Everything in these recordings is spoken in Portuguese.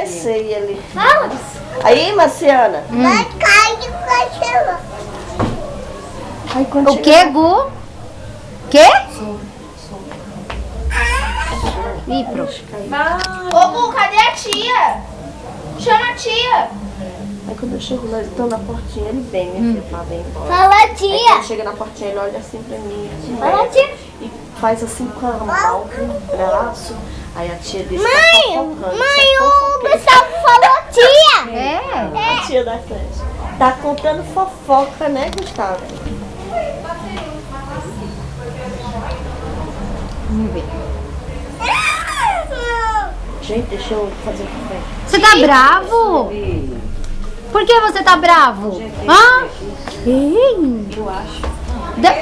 Sei ali. Aí, Marciana. Vai cair o cachorro. Aí, O que, Gu? Que? Ih, pronto. Ô, Gu, cadê a tia? Chama a tia. Aí quando eu chego lá, eles estão na portinha, ele vem, minha filha, pra vir embora. Fala, Aí tia. quando chega na portinha, ele olha assim pra mim, Fala, tia. e faz assim com a mão, com o braço. Aí a tia dele Mãe, tá fofocando. mãe, o Gustavo falou tia. É. A tia da creche. Tá contando fofoca, né, Gustavo? Vamos ver. Gente, deixa eu fazer o café. Você tá bravo? Por que você tá bravo? Hã? Ei. Eu acho.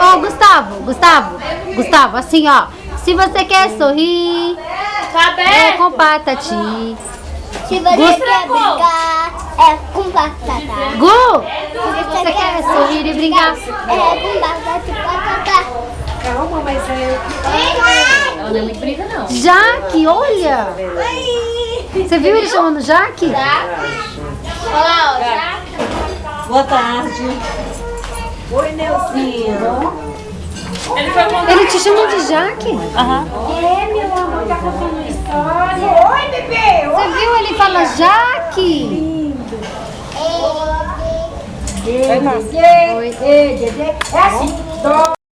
Ó, Gustavo, assim, ó. Se você quer sorrir, Tá é aberto? com patati. Se você quer brincar, é com batata. Gu, Se você quer sorrir e brincar? é com batata e batata. Calma, mas é... Ela não é muito briga, não. Jaque, olha. Você viu ele chamando Jaque? Olha lá, ó, já. Boa tarde. Oi, Neuzinho. Ele te chama de Jaque? Oi, bebê. Você viu? Ele fala Jaque. Oi, Márcia. Oi. É assim.